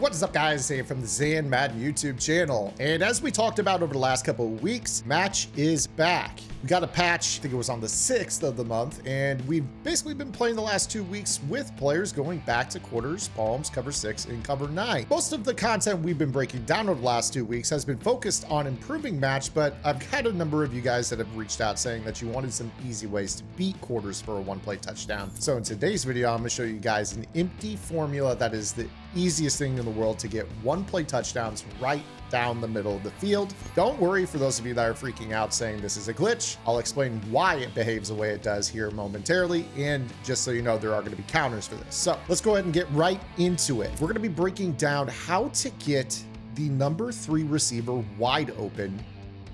What is up, guys? Here from the Zan Madden YouTube channel. And as we talked about over the last couple of weeks, Match is back. We got a patch, I think it was on the 6th of the month, and we've basically been playing the last 2 weeks with players going back to quarters, palms, cover 6, and cover 9. Most of the content we've been breaking down over the last 2 weeks has been focused on improving Match, but I've had a number of you guys that have reached out saying that you wanted some easy ways to beat quarters for a one-play touchdown. So in today's video, I'm going to show you guys an empty formula that is the easiest thing in the world to get one-play touchdowns right down the middle of the field. Don't worry for those of you that are freaking out saying this is a glitch. I'll explain why it behaves the way it does here momentarily, and just so you know, there are going to be counters for this. So let's go ahead and get right into it. We're going to be breaking down how to get the number 3 receiver wide open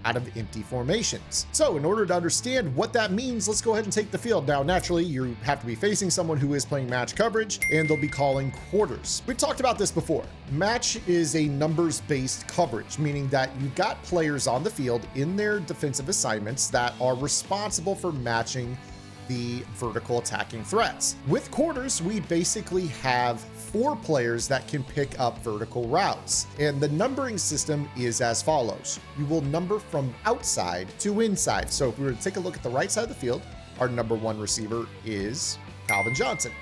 out of empty formations. So in order to understand what that means, let's go ahead and take the field. Now, naturally, you have to be facing someone who is playing match coverage, and they'll be calling quarters. We've talked about this before. Match is a numbers-based coverage, meaning that you've got players on the field in their defensive assignments that are responsible for matching the vertical attacking threats. With quarters, we basically have 4 players that can pick up vertical routes. And the numbering system is as follows. You will number from outside to inside. So if we were to take a look at the right side of the field, our number 1 receiver is Calvin Johnson.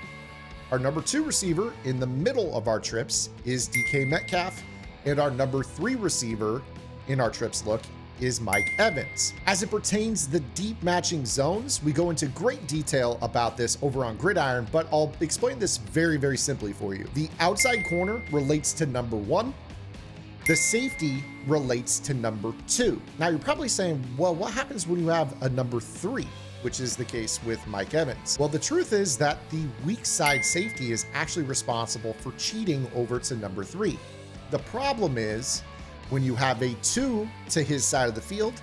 Our number 2 receiver in the middle of our trips is DK Metcalf. And our number 3 receiver in our trips look is Mike Evans. As it pertains to the deep matching zones, we go into great detail about this over on Gridiron, but I'll explain this very, very simply for you. The outside corner relates to number 1. The safety relates to number 2. Now you're probably saying, well, what happens when you have a number 3? Which is the case with Mike Evans. Well, the truth is that the weak side safety is actually responsible for cheating over to number 3. The problem is, when you have a 2 to his side of the field,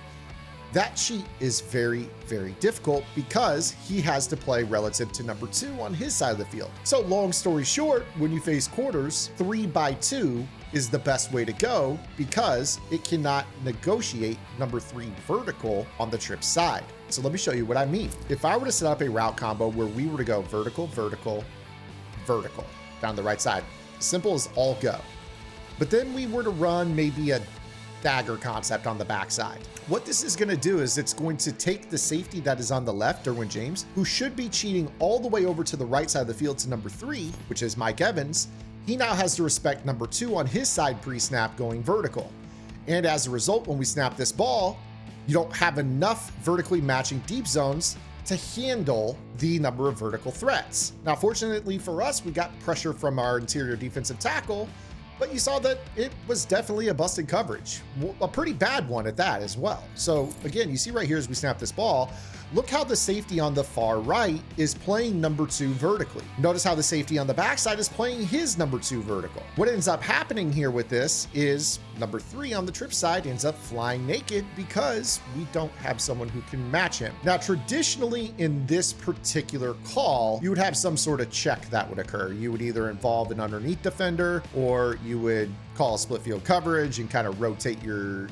that cheat is very, very difficult because he has to play relative to number 2 on his side of the field. So long story short, when you face quarters, 3x2 is the best way to go because it cannot negotiate number 3 vertical on the trip side. So let me show you what I mean. If I were to set up a route combo where we were to go vertical, vertical, vertical down the right side, simple as all go. But then we were to run maybe a dagger concept on the backside. What this is going to do is it's going to take the safety that is on the left, Derwin James, who should be cheating all the way over to the right side of the field to number 3, which is Mike Evans. He now has to respect number 2 on his side pre-snap going vertical. And as a result, when we snap this ball, you don't have enough vertically matching deep zones to handle the number of vertical threats. Now, fortunately for us, we got pressure from our interior defensive tackle, but you saw that it was definitely a busted coverage, a pretty bad one at that as well. So again, you see right here as we snap this ball, look how the safety on the far right is playing number 2 vertically. Notice how the safety on the backside is playing his number 2 vertical. What ends up happening here with this is number 3 on the trip side ends up flying naked because we don't have someone who can match him. Now, traditionally in this particular call, you would have some sort of check that would occur. You would either involve an underneath defender, or you would call a split field coverage and kind of rotate your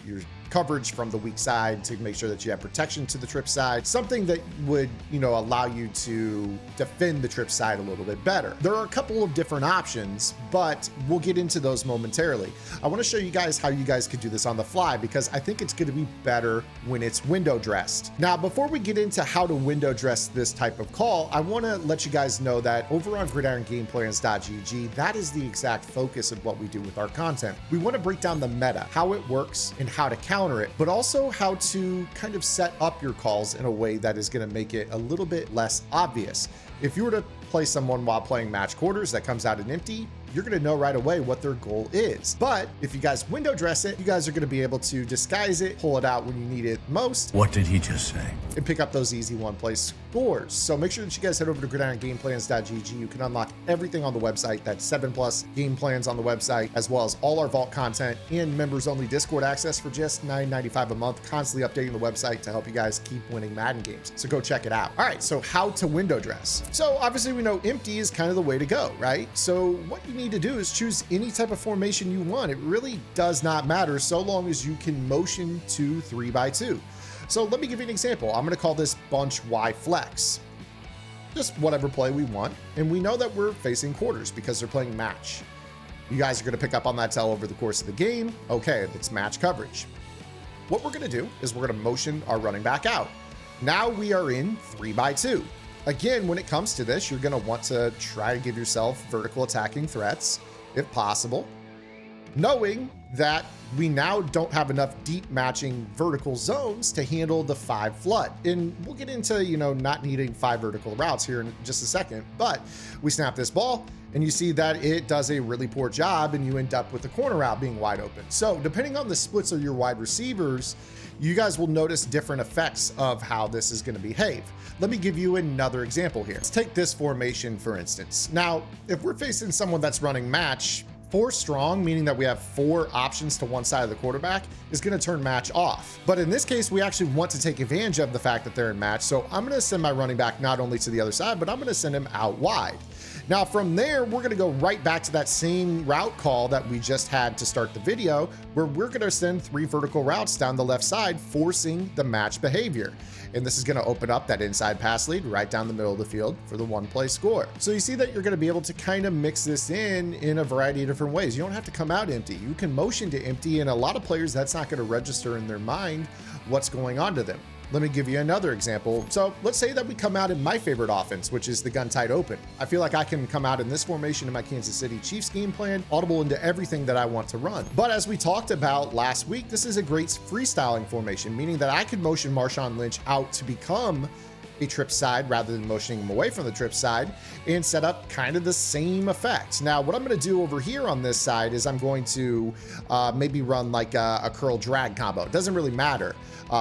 coverage from the weak side to make sure that you have protection to the trip side, something that would, allow you to defend the trip side a little bit better. There are a couple of different options, but we'll get into those momentarily. I want to show you guys how you guys could do this on the fly because I think it's going to be better when it's window dressed. Now, before we get into how to window dress this type of call, I want to let you guys know that over on gridirongameplans.gg, that is the exact focus of what we do with our content. We want to break down the meta, how it works and how to counter it, but also how to kind of set up your calls in a way that is going to make it a little bit less obvious. If you were to play someone while playing match quarters that comes out in empty, you're going to know right away what their goal is. But if you guys window dress it, you guys are going to be able to disguise it, pull it out when you need it most. What did he just say? And pick up those easy one-play scores. So make sure that you guys head over to gridirongameplans.gg. You can unlock everything on the website. That's 7+ game plans on the website, as well as all our vault content and members-only Discord access for just $9.95 a month, constantly updating the website to help you guys keep winning Madden games. So go check it out. All right, so how to window dress. So obviously we know empty is kind of the way to go, right? So what you need to do is choose any type of formation you want. It really does not matter so long as you can motion to 3x2. So let me give you an example. I'm going to call this bunch Y flex. Just whatever play we want. And we know that we're facing quarters because they're playing match. You guys are going to pick up on that tell over the course of the game. Okay, it's match coverage. What we're going to do is we're going to motion our running back out. Now we are in 3x2. Again, when it comes to this, you're going to want to try to give yourself vertical attacking threats if possible, knowing that we now don't have enough deep matching vertical zones to handle the 5 flood. And we'll get into, not needing 5 vertical routes here in just a second, but we snap this ball and you see that it does a really poor job and you end up with the corner route being wide open. So depending on the splits of your wide receivers, you guys will notice different effects of how this is going to behave. Let me give you another example here. Let's take this formation, for instance. Now, if we're facing someone that's running match, 4 strong, meaning that we have 4 options to one side of the quarterback, is going to turn match off. But in this case, we actually want to take advantage of the fact that they're in match. So I'm going to send my running back not only to the other side, but I'm going to send him out wide. Now from there, we're going to go right back to that same route call that we just had to start the video, where we're going to send 3 vertical routes down the left side, forcing the match behavior. And this is going to open up that inside pass lead right down the middle of the field for the 1-play score. So you see that you're going to be able to kind of mix this in a variety of different ways. You don't have to come out empty. You can motion to empty, and a lot of players, that's not going to register in their mind what's going on to them. Let me give you another example. So let's say that we come out in my favorite offense, which is the gun tight open. I feel like I can come out in this formation in my Kansas City Chiefs game plan, audible into everything that I want to run. But as we talked about last week, this is a great freestyling formation, meaning that I could motion Marshawn Lynch out to become a trip side rather than motioning him away from the trip side and set up kind of the same effect. Now, what I'm going to do over here on this side is I'm going to maybe run like a curl drag combo. It doesn't really matter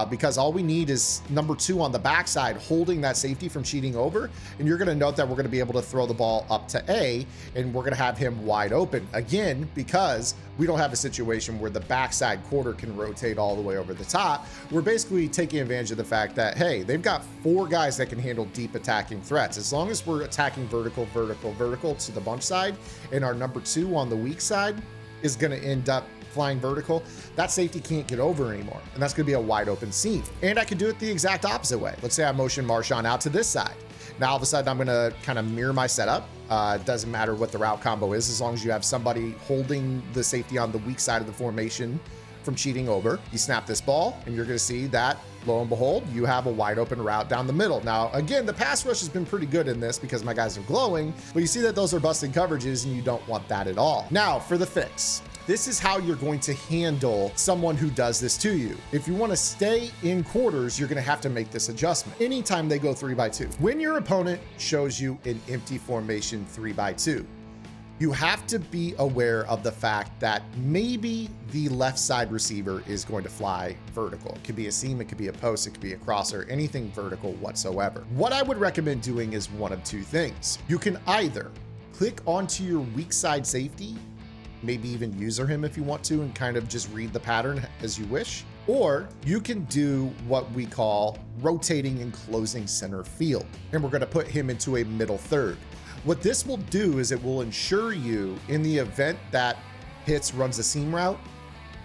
because all we need is number 2 on the backside holding that safety from cheating over. And you're going to note that we're going to be able to throw the ball up to A, and we're going to have him wide open again, because we don't have a situation where the backside quarter can rotate all the way over the top. We're basically taking advantage of the fact that, hey, they've got 4 guys that can handle deep attacking threats. As long as we're attacking vertical to the bunch side, and our number 2 on the weak side is going to end up flying vertical, that safety can't get over anymore. And that's going to be a wide open seam. And I could do it the exact opposite way. Let's say I motion Marshawn out to this side. Now all of a sudden I'm going to kind of mirror my setup. It doesn't matter what the route combo is, as long as you have somebody holding the safety on the weak side of the formation from cheating over. You snap this ball and you're going to see that, lo and behold, you have a wide open route down the middle. Now, again, the pass rush has been pretty good in this because my guys are glowing, but you see that those are busted coverages and you don't want that at all. Now for the fix. This is how you're going to handle someone who does this to you. If you want to stay in quarters, you're going to have to make this adjustment anytime they go 3x2. When your opponent shows you an empty formation 3x2, you have to be aware of the fact that maybe the left side receiver is going to fly vertical. It could be a seam, it could be a post, it could be a crosser, anything vertical whatsoever. What I would recommend doing is one of 2 things. You can either click onto your weak side safety, maybe even user him if you want to, and kind of just read the pattern as you wish. Or you can do what we call rotating and closing center field. And we're going to put him into a middle third. What this will do is it will ensure you, in the event that Hits runs a seam route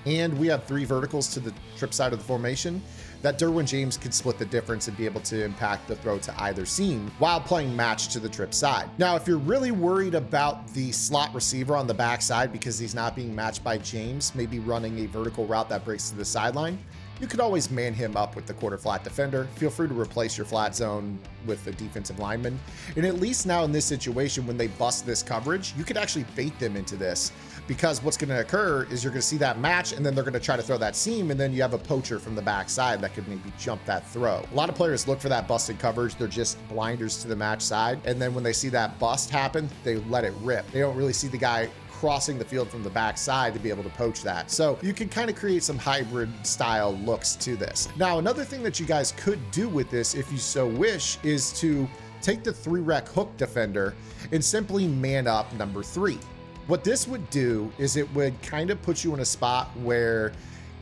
and we have 3 verticals to the trip side of the formation, that Derwin James could split the difference and be able to impact the throw to either seam while playing match to the trip side. Now, if you're really worried about the slot receiver on the backside because he's not being matched by James, maybe running a vertical route that breaks to the sideline, you could always man him up with the quarter flat defender. Feel free to replace your flat zone with a defensive lineman. And at least now in this situation, when they bust this coverage, you could actually bait them into this, because what's going to occur is you're going to see that match and then they're going to try to throw that seam, and then you have a poacher from the backside that could maybe jump that throw. A lot of players look for that busted coverage. They're just blinders to the match side. And then when they see that bust happen, they let it rip. They don't really see the guy crossing the field from the backside to be able to poach that. So you can kind of create some hybrid style looks to this. Now, another thing that you guys could do with this, if you so wish, is to take the 3-rec hook defender and simply man up number 3. What this would do is it would kind of put you in a spot where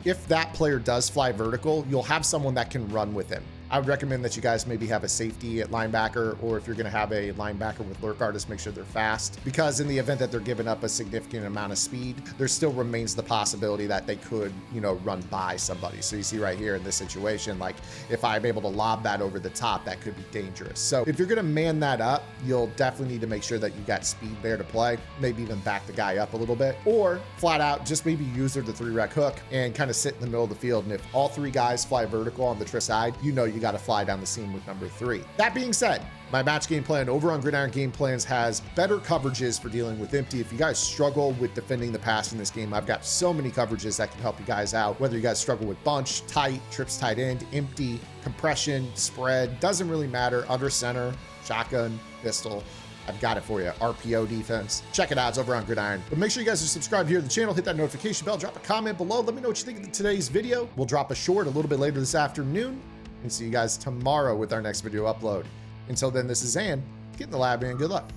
if that player does fly vertical, you'll have someone that can run with him. I would recommend that you guys maybe have a safety at linebacker, or if you're going to have a linebacker with lurk artists, make sure they're fast, because in the event that they're giving up a significant amount of speed, there still remains the possibility that they could, you know, run by somebody. So you see right here in this situation, like if I'm able to lob that over the top, that could be dangerous. So if you're going to man that up, you'll definitely need to make sure that you got speed there to play, maybe even back the guy up a little bit, or flat out just maybe use the 3-rec hook and kind of sit in the middle of the field. And if all 3 guys fly vertical on the Triss side, you know you got to fly down the seam with number 3. That being said, my match game plan over on Gridiron Game Plans has better coverages for dealing with empty. If you guys struggle with defending the pass in this game, I've got so many coverages that can help you guys out. Whether you guys struggle with bunch, tight, trips tight end, empty, compression, spread, doesn't really matter. Under center, shotgun, pistol, I've got it for you. RPO defense. Check it out. It's over on Gridiron. But make sure you guys are subscribed here to the channel. Hit that notification bell. Drop a comment below. Let me know what you think of today's video. We'll drop a short a little bit later this afternoon. And see you guys tomorrow with our next video upload. Until then, this is Zan. Get in the lab, man. Good luck.